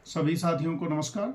सभी साथियों को नमस्कार।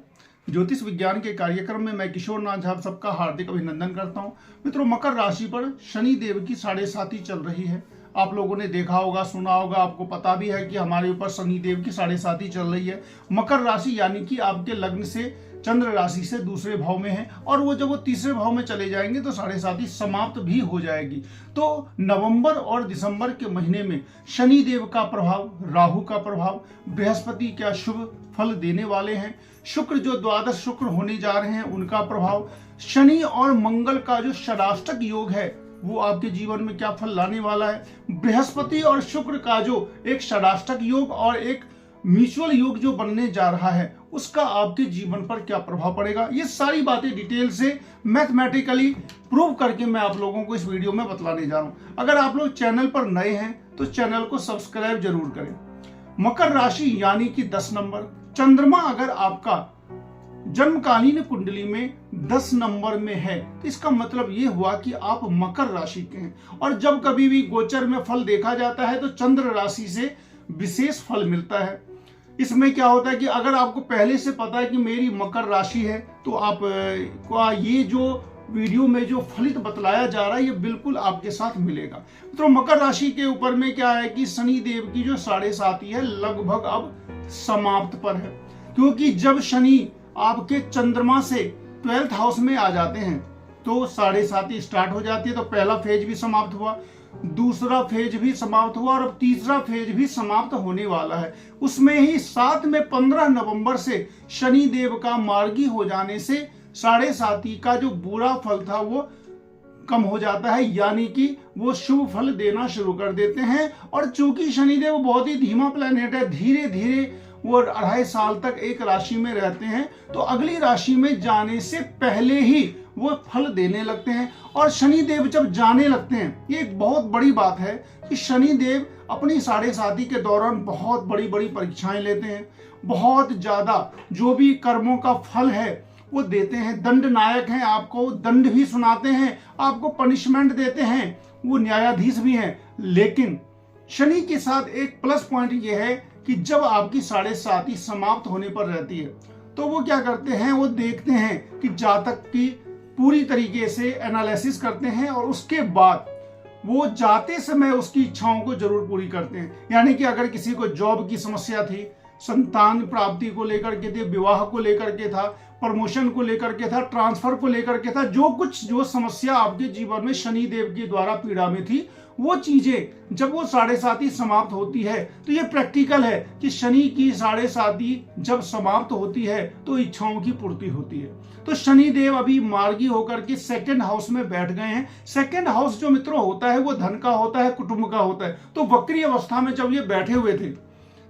ज्योतिष विज्ञान के कार्यक्रम में मैं किशोर नाथ झा आप सबका हार्दिक अभिनंदन करता हूं। मित्रों, मकर राशि पर शनि देव की 7.5 चल रही है। आप लोगों ने देखा होगा, सुना होगा, आपको पता भी है कि हमारे ऊपर शनि देव की 7.5 चल रही है। मकर राशि यानी कि आपके लग्न से चंद्र राशि से दूसरे भाव में है और वो जब वो तीसरे भाव में चले जाएंगे तो 7.5 समाप्त भी हो जाएगी। तो नवंबर और दिसंबर के महीने में शनि देव का प्रभाव, राहु का प्रभाव, बृहस्पति क्या शुभ फल देने वाले हैं, शुक्र जो द्वादश शुक्र होने जा रहे हैं उनका प्रभाव, शनि और मंगल का जो षडाष्टक योग है वो आपके जीवन में क्या फल लाने वाला है, बृहस्पति और शुक्र का जो एक षडाष्टक योग और एक म्यूचुअल योग जो बनने जा रहा है उसका आपके जीवन पर क्या प्रभाव पड़ेगा, ये सारी बातें डिटेल से मैथमेटिकली प्रूव करके मैं आप लोगों को इस वीडियो में बतलाने जा रहा हूं। अगर आप लोग चैनल पर नए हैं तो चैनल को सब्सक्राइब जरूर करें। मकर राशि यानी कि 10 नंबर, चंद्रमा अगर आपका जन्मकालीन कुंडली में 10 नंबर में है तो इसका मतलब ये हुआ कि आप मकर राशि के हैं। और जब कभी भी गोचर में फल देखा जाता है तो चंद्र राशि से विशेष फल मिलता है। इसमें क्या होता है कि अगर आपको पहले से पता है कि मेरी मकर राशि है तो आप ये जो वीडियो में जो फलित बतलाया जा रहा है ये बिल्कुल आपके साथ मिलेगा। तो मकर राशि के ऊपर में क्या है कि शनि देव की जो 7.5 है लगभग अब समाप्त पर है, क्योंकि जब शनि आपके चंद्रमा से 12th हाउस में आ जाते हैं तो 7.5 स्टार्ट हो जाती है। तो पहला फेज भी समाप्त हुआ, दूसरा फेज भी समाप्त हुआ और अब तीसरा फेज भी समाप्त होने वाला है। उसमें ही साथ में 15 नवंबर से शनि देव का मार्गी हो जाने से 7.5 का जो बुरा फल था वो कम हो जाता है, यानी कि वो शुभ फल देना शुरू कर देते हैं। और चूंकि शनिदेव बहुत ही धीमा प्लैनेट है, धीरे धीरे वो 2.5 साल तक एक राशि में रहते हैं, तो अगली राशि में जाने से पहले ही वो फल देने लगते हैं। और शनिदेव जब जाने लगते हैं, ये एक बहुत बड़ी बात है कि शनिदेव अपनी 7.5 के दौरान बहुत बड़ी बड़ी परीक्षाएं लेते हैं, बहुत ज्यादा जो भी कर्मों का फल है वो देते हैं। दंड नायक हैं, आपको दंड भी सुनाते हैं, आपको पनिशमेंट देते हैं, वो न्यायाधीश भी हैं। लेकिन शनि के साथ एक प्लस पॉइंट ये है कि जब आपकी 7.5 समाप्त होने पर रहती है तो वो क्या करते हैं, वो देखते हैं कि जातक की पूरी तरीके से एनालिसिस करते हैं और उसके बाद वो जाते समय उसकी इच्छाओं को जरूर पूरी करते हैं। यानी कि अगर किसी को जॉब की समस्या थी, संतान प्राप्ति को लेकर के थे, विवाह को लेकर के था, प्रमोशन को लेकर के था, ट्रांसफर को लेकर के था, जो समस्या आपके जीवन में शनि देव के द्वारा पीड़ा में थी, वो चीजें जब वो 7.5 समाप्त होती है तो ये प्रैक्टिकल है कि शनि की 7.5 जब समाप्त होती है तो इच्छाओं की पूर्ति होती है। तो शनि देव अभी मार्गी होकर के 2nd हाउस में बैठ गए हैं। 2nd हाउस जो मित्रों होता है वो धन का होता है, कुटुंब का होता है। तो वक्री अवस्था में जब ये बैठे हुए थे,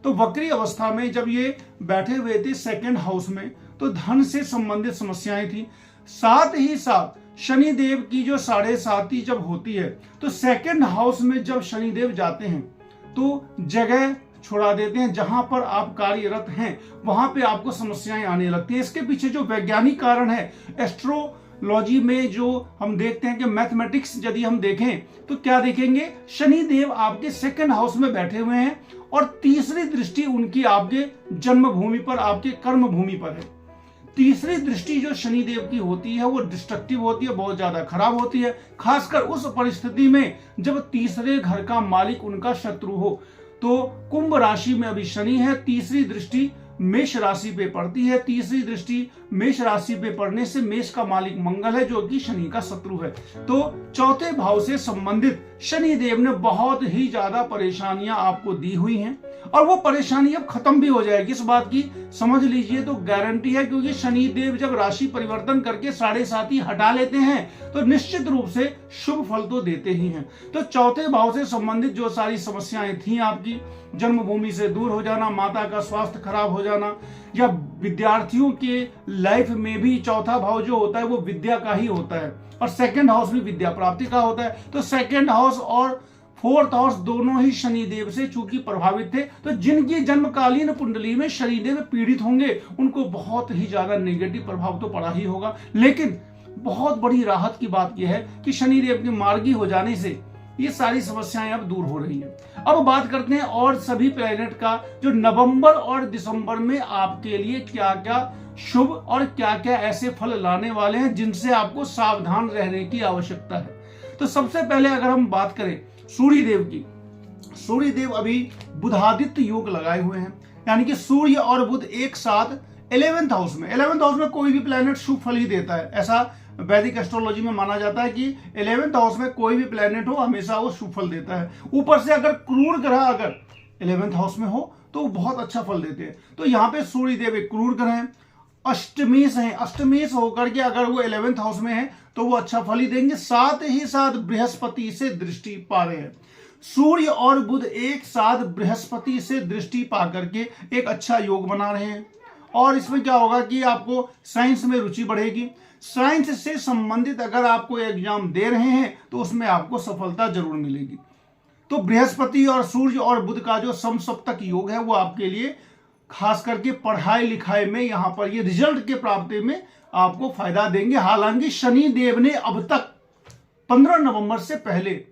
तो वक्री अवस्था में जब ये बैठे हुए थे 2nd हाउस में, तो धन से संबंधित समस्याएं थी। साथ ही साथ शनिदेव की जो 7.5 जब होती है तो 2nd हाउस में जब शनिदेव जाते हैं तो जगह छुड़ा देते हैं, जहां पर आप कार्यरत हैं वहां पे आपको समस्याएं आने लगती हैं। इसके पीछे जो वैज्ञानिक कारण है, एस्ट्रोलॉजी में जो हम देखते हैं कि मैथमेटिक्स यदि हम देखें तो क्या देखेंगे, शनिदेव आपके 2nd हाउस में बैठे हुए हैं और तीसरी दृष्टि उनकी आपके जन्मभूमि पर, आपके कर्म भूमि पर है। तीसरी दृष्टि जो शनिदेव की होती है वो डिस्ट्रक्टिव होती है, बहुत ज्यादा खराब होती है, खासकर उस परिस्थिति में जब तीसरे घर का मालिक उनका शत्रु हो। तो कुंभ राशि में अभी शनि है, तीसरी दृष्टि मेष राशि पे पड़ती है। तीसरी दृष्टि मेष राशि पे पड़ने से मेष का मालिक मंगल है जो कि शनि का शत्रु है। तो 4थे भाव से संबंधित शनि देव ने बहुत ही ज्यादा परेशानियां आपको दी हुई हैं और वो परेशानी अब खत्म भी हो जाएगी, इस बात की समझ लीजिए तो गारंटी है। क्योंकि शनि देव जब राशि परिवर्तन करके 7.5 हटा लेते हैं तो निश्चित रूप से शुभ फल तो देते ही हैं। तो 4थे भाव से संबंधित जो सारी समस्याएं थी, आपकी जन्मभूमि से दूर हो जाना, माता का स्वास्थ्य खराब हो जाना, या विद्यार्थियों के लाइफ में भी 4था भाव जो होता है वो विद्या का ही होता है और 2nd हाउस भी विद्या प्राप्ति का होता है। तो 2nd हाउस और 4th हाउस दोनों ही शनिदेव से चूंकि प्रभावित थे, तो जिनकी जन्मकालीन कुंडली में शनिदेव पीड़ित होंगे उनको बहुत ही ज्यादा नेगेटिव प्रभाव तो पड़ा ही होगा। लेकिन बहुत बड़ी राहत की बात यह है कि शनिदेव के मार्गी हो जाने से ये सारी समस्याएं अब दूर हो रही हैं। अब बात करते हैं और सभी प्लेनेट का, जो नवंबर और दिसंबर में आपके लिए क्या क्या शुभ और क्या क्या ऐसे फल लाने वाले हैं जिनसे आपको सावधान रहने की आवश्यकता है। तो सबसे पहले अगर हम बात करें सूर्य देव की, सूर्य देव अभी बुधादित्य योग लगाए हुए हैं, यानी कि सूर्य और बुध एक साथ 11th हाउस में। 11th हाउस में कोई भी प्लेनेट शुभ फल ही देता है, ऐसा वैदिक एस्ट्रोलॉजी में माना जाता है कि 11th हाउस में कोई भी प्लेनेट हो हमेशा वो शुभ फल देता है। ऊपर से अगर क्रूर ग्रह अगर 11th हाउस में हो तो वो बहुत अच्छा फल देते हैं। तो यहाँ पे सूर्य देव एक क्रूर ग्रह है, अष्टमेश है, अष्टमेश होकर के अगर वो 11th हाउस में है तो वो अच्छा फल ही देंगे। साथ ही साथ बृहस्पति से दृष्टि पा रहे हैं, सूर्य और बुध एक साथ बृहस्पति से दृष्टि पा करके एक अच्छा योग बना रहे हैं। और इसमें क्या होगा कि आपको साइंस में रुचि बढ़ेगी, साइंस से संबंधित अगर आप कोई एग्जाम दे रहे हैं तो उसमें आपको सफलता जरूर मिलेगी। तो बृहस्पति और सूर्य और बुध का जो समसप्तक योग है वो आपके लिए खास करके पढ़ाई लिखाई में यहाँ पर ये रिजल्ट के प्राप्ति में आपको फायदा देंगे। हालांकि शनि देव ने अब तक 15 नवंबर से पहले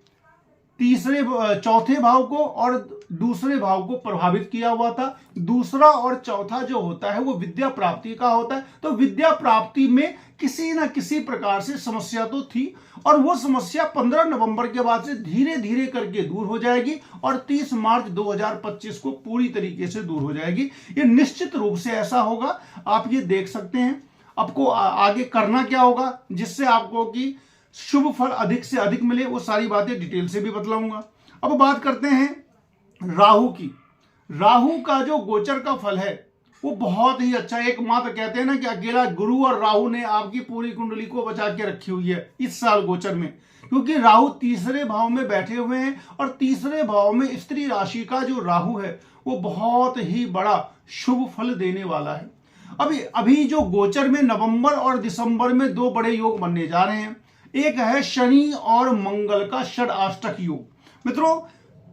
चौथे भाव को और दूसरे भाव को प्रभावित किया हुआ था। दूसरा और चौथा जो होता है वो विद्या प्राप्ति का होता है। तो विद्या प्राप्ति में किसी न किसी प्रकार से समस्या तो थी और वो समस्या 15 नवंबर के बाद से धीरे धीरे करके दूर हो जाएगी और 30 मार्च 2025 को पूरी तरीके से दूर हो जाएगी। ये निश्चित रूप से ऐसा होगा, आप ये देख सकते हैं। आपको आगे करना क्या होगा जिससे आपको कि शुभ फल अधिक से अधिक मिले, वो सारी बातें डिटेल से भी बतलाऊंगा। अब बात करते हैं राहु की। राहु का जो गोचर का फल है वो बहुत ही अच्छा है। एकमात्र कहते हैं ना कि अकेला गुरु और राहु ने आपकी पूरी कुंडली को बचा के रखी हुई है इस साल गोचर में, क्योंकि राहु तीसरे भाव में बैठे हुए हैं और तीसरे भाव में स्त्री राशि का जो राहु है वो बहुत ही बड़ा शुभ फल देने वाला है। अभी जो गोचर में नवंबर और दिसंबर में दो बड़े योग बनने जा रहे हैं। एक है शनि और मंगल का षडाष्टक योग। मित्रों,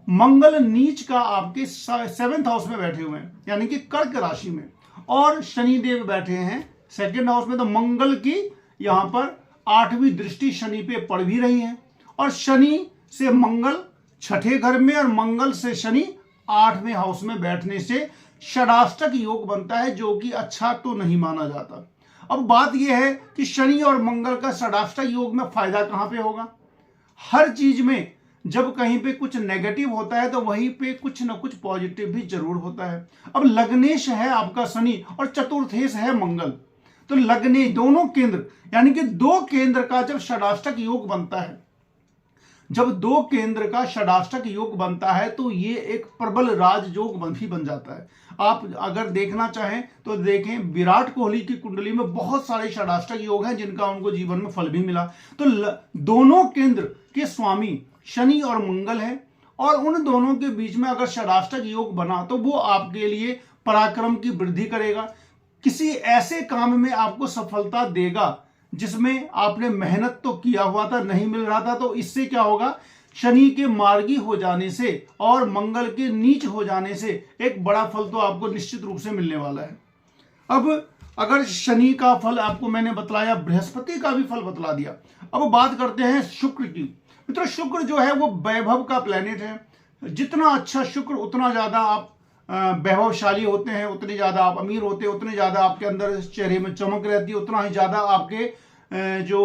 मंगल नीच का आपके 7th हाउस में बैठे हुए हैं, यानी कि कर्क राशि में, और शनि देव बैठे हैं 2nd हाउस में। तो मंगल की यहां पर 8वीं दृष्टि शनि पे पड़ भी रही है और शनि से मंगल 6ठे घर में और मंगल से शनि 8वें हाउस में बैठने से षडाष्टक योग बनता है, जो कि अच्छा तो नहीं माना जाता। अब बात यह है कि शनि और मंगल का षडाष्टक योग में फायदा कहां पे होगा। हर चीज में जब कहीं पे कुछ नेगेटिव होता है तो वहीं पे कुछ ना कुछ पॉजिटिव भी जरूर होता है। अब लग्नेश है आपका शनि और चतुर्थेश है मंगल, तो लग्ने दोनों केंद्र यानी कि दो केंद्र का जब षडाष्टक योग बनता है, जब दो केंद्र का षडाष्टक योग बनता है तो ये एक प्रबल राजयोग भी बन जाता है। आप अगर देखना चाहें तो देखें, विराट कोहली की कुंडली में बहुत सारे षडाष्टक योग हैं जिनका उनको जीवन में फल भी मिला। तो दोनों केंद्र के स्वामी शनि और मंगल है और उन दोनों के बीच में अगर षडाष्टक योग बना तो वो आपके लिए पराक्रम की वृद्धि करेगा, किसी ऐसे काम में आपको सफलता देगा जिसमें आपने मेहनत तो किया हुआ था, नहीं मिल रहा था। तो इससे क्या होगा, शनि के मार्गी हो जाने से और मंगल के नीच हो जाने से एक बड़ा फल तो आपको निश्चित रूप से मिलने वाला है। अब अगर शनि का फल आपको मैंने बतलाया, बृहस्पति का भी फल बतला दिया। अब बात करते हैं शुक्र की। मित्रों, शुक्र जो है वो वैभव का प्लेनेट है। जितना अच्छा शुक्र उतना ज्यादा आप वैभवशाली होते हैं, उतने ज्यादा आप अमीर होते हैं, उतने ज्यादा आपके अंदर चेहरे में चमक रहती है, उतना ही ज्यादा आपके जो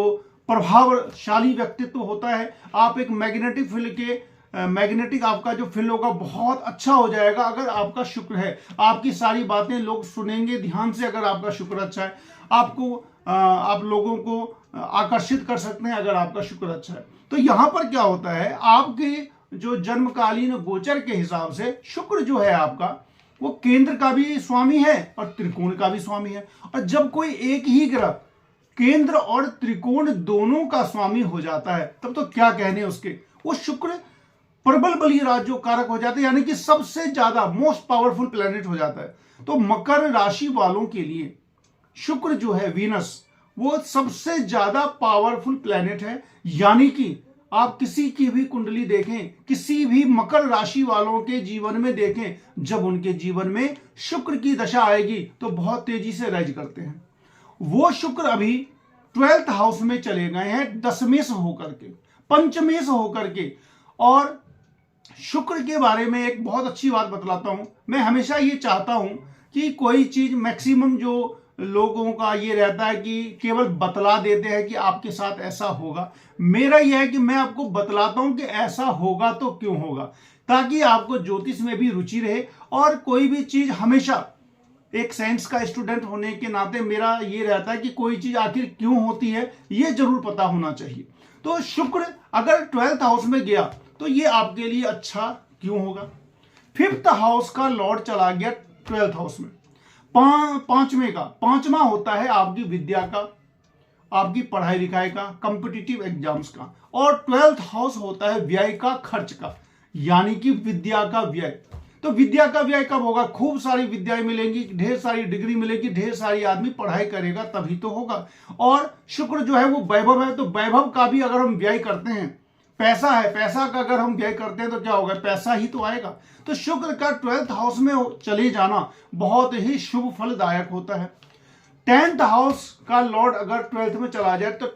प्रभावशाली व्यक्तित्व होता है। आप एक मैग्नेटिक फील्ड के मैग्नेटिक आपका जो फील्ड होगा बहुत अच्छा हो जाएगा अगर आपका शुक्र है। आपकी सारी बातें लोग सुनेंगे ध्यान से अगर आपका शुक्र अच्छा है। आपको आप लोगों को आकर्षित कर सकते हैं अगर आपका शुक्र अच्छा है। तो यहां पर क्या होता है, आपके जो जन्मकालीन गोचर के हिसाब से शुक्र जो है आपका वो केंद्र का भी स्वामी है और त्रिकोण का भी स्वामी है। और जब कोई एक ही ग्रह केंद्र और त्रिकोण दोनों का स्वामी हो जाता है तब तो क्या कहने उसके, वो शुक्र प्रबल बली राज्य कारक हो जाता है, यानी कि सबसे ज्यादा मोस्ट पावरफुल प्लेनेट हो जाता है। तो मकर राशि वालों के लिए शुक्र जो है वीनस वो सबसे ज्यादा पावरफुल प्लेनेट है। यानी कि आप किसी की भी कुंडली देखें, किसी भी मकर राशि वालों के जीवन में देखें, जब उनके जीवन में शुक्र की दशा आएगी तो बहुत तेजी से राइज करते हैं। वो शुक्र अभी 12th हाउस में चले गए हैं, दशमेश होकर के, पंचमेश होकर के, और शुक्र के बारे में एक बहुत अच्छी बात बतलाता हूं। मैं हमेशा ये चाहता हूं कि कोई चीज, मैक्सिमम जो लोगों का ये रहता है कि केवल बतला देते हैं कि आपके साथ ऐसा होगा। मेरा यह है कि मैं आपको बतलाता हूं कि ऐसा होगा तो क्यों होगा, ताकि आपको ज्योतिष में भी रुचि रहे। और कोई भी चीज हमेशा, एक साइंस का स्टूडेंट होने के नाते मेरा ये रहता है कि कोई चीज आखिर क्यों होती है ये जरूर पता होना चाहिए। तो शुक्र अगर 12th हाउस में गया तो ये आपके लिए अच्छा क्यों होगा। 5th हाउस का लॉर्ड चला गया 12th हाउस में। पांचवा होता है आपकी विद्या का, आपकी पढ़ाई लिखाई का, कॉम्पिटिटिव एग्जाम्स का। और 12th हाउस होता है व्यय का, खर्च का, यानी कि विद्या का व्यय। तो विद्या का व्यय कब होगा? खूब सारी विद्याएं मिलेंगी, ढेर सारी डिग्री मिलेगी, ढेर सारी आदमी पढ़ाई करेगा, तभी तो होगा। और शुक्र जो है वो वैभव है, तो वैभव का भी अगर हम व्यय करते हैं, पैसा है, पैसा का अगर हम व्यय करते हैं तो क्या होगा? पैसा ही तो आएगा। तो शुक्र का 12th हाउस में चले जाना बहुत ही शुभ फलदायक होता है। 10th हाउस का लॉर्ड अगर 12th में चला जाए तो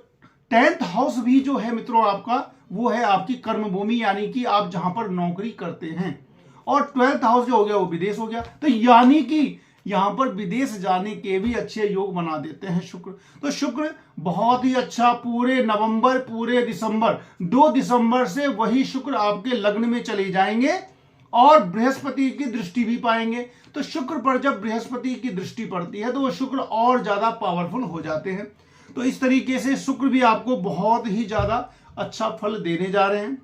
10th हाउस भी जो है मित्रों आपका, वो है आपकी कर्म भूमि, यानी कि आप जहां पर नौकरी करते हैं। और 12th हाउस जो हो गया वो विदेश हो गया, तो यानी कि यहां पर विदेश जाने के भी अच्छे योग बना देते हैं शुक्र। तो शुक्र बहुत ही अच्छा, पूरे नवंबर, पूरे दिसंबर, 2 दिसंबर से वही शुक्र आपके लग्न में चले जाएंगे और बृहस्पति की दृष्टि भी पाएंगे। तो शुक्र पर जब बृहस्पति की दृष्टि पड़ती है तो वो शुक्र और ज्यादा पावरफुल हो जाते हैं। तो इस तरीके से शुक्र भी आपको बहुत ही ज्यादा अच्छा फल देने जा रहे हैं।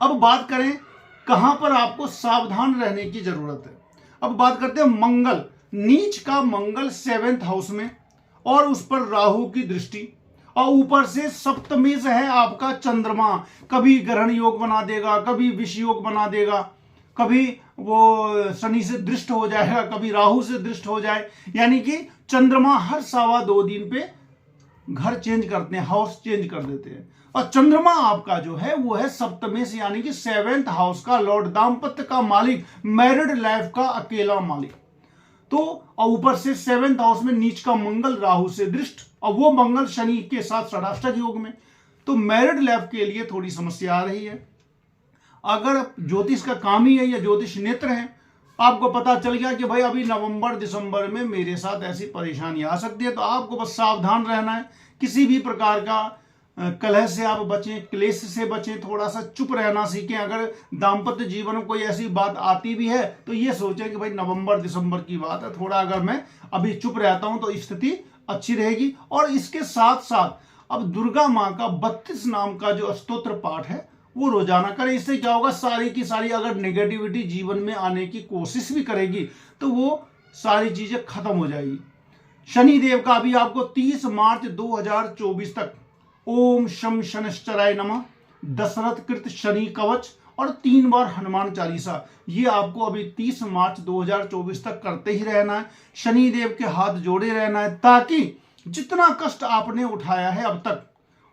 अब बात करें कहां पर आपको सावधान रहने की जरूरत है। अब बात करते हैं मंगल। नीच का मंगल 7th हाउस में, और उस पर राहु की दृष्टि, और ऊपर से सप्तमी से है आपका चंद्रमा। कभी ग्रहण योग बना देगा, कभी विष योग बना देगा, कभी वो शनि से दृष्ट हो जाएगा, कभी राहु से दृष्ट हो जाए। यानी कि चंद्रमा हर 2.25 दिन पे घर चेंज करते हैं, हाउस चेंज कर देते हैं। और चंद्रमा आपका जो है वो है सप्तमी से, यानी कि 7th हाउस का लॉर्ड, दाम्पत्य का मालिक, मैरिड लाइफ का अकेला मालिक। तो और ऊपर से 7th हाउस में नीच का मंगल राहु से दृष्ट, और वो मंगल शनि के साथ षडाष्टक योग में। तो मैरिड लाइफ के लिए थोड़ी समस्या आ रही है। अगर ज्योतिष का काम ही है या ज्योतिष नेत्र है, आपको पता चल गया कि भाई अभी नवंबर दिसंबर में मेरे साथ ऐसी परेशानी आ सकती है, तो आपको बस सावधान रहना है। किसी भी प्रकार का कलह से आप बचें, क्लेश से बचें, थोड़ा सा चुप रहना सीखें। अगर दाम्पत्य जीवन में कोई ऐसी बात आती भी है तो ये सोचें कि भाई नवंबर दिसंबर की बात है, थोड़ा अगर मैं अभी चुप रहता हूं तो स्थिति अच्छी रहेगी। और इसके साथ साथ अब दुर्गा माँ का 32 नाम का जो स्तोत्र पाठ है वो रोजाना करें। इससे क्या होगा, सारी की सारी अगर नेगेटिविटी जीवन में आने की कोशिश भी करेगी तो वो सारी चीजें खत्म हो जाएगी। शनि देव का अभी आपको 30 मार्च 2024 तक ओम शम शनश्चराय नमः, दशरथ कृत शनि कवच और 3 बार हनुमान चालीसा, ये आपको अभी 30 मार्च 2024 तक करते ही रहना है। शनि देव के हाथ जोड़े रहना है, ताकि जितना कष्ट आपने उठाया है अब तक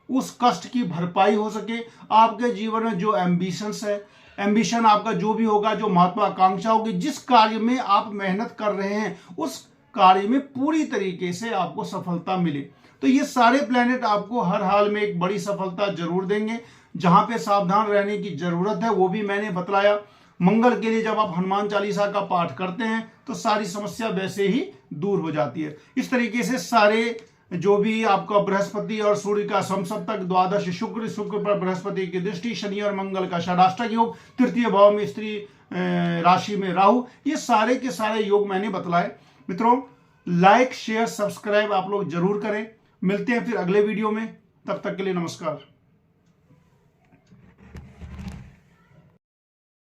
उस कष्ट की भरपाई हो सके। आपके जीवन में जो एम्बिशंस है, एम्बिशन आपका जो भी होगा, जो महत्वाकांक्षा होगी, जिस कार्य में आप मेहनत कर रहे हैं उस कार्य में पूरी तरीके से आपको सफलता मिले। तो ये सारे प्लैनेट आपको हर हाल में एक बड़ी सफलता जरूर देंगे। जहां पे सावधान रहने की जरूरत है वो भी मैंने बतलाया। मंगल के लिए जब आप हनुमान चालीसा का पाठ करते हैं तो सारी समस्या वैसे ही दूर हो जाती है। इस तरीके से सारे जो भी आपका बृहस्पति और सूर्य का समसप्तक, द्वादश शुक्र, शुक्र पर बृहस्पति की दृष्टि, शनि और मंगल का षडाष्टक योग, तृतीय भाव में स्त्री राशि में राहु, ये सारे के सारे योग मैंने बतलाए। मित्रों, लाइक शेयर सब्सक्राइब आप लोग जरूर करें। मिलते हैं फिर अगले वीडियो में, तब तक के लिए नमस्कार।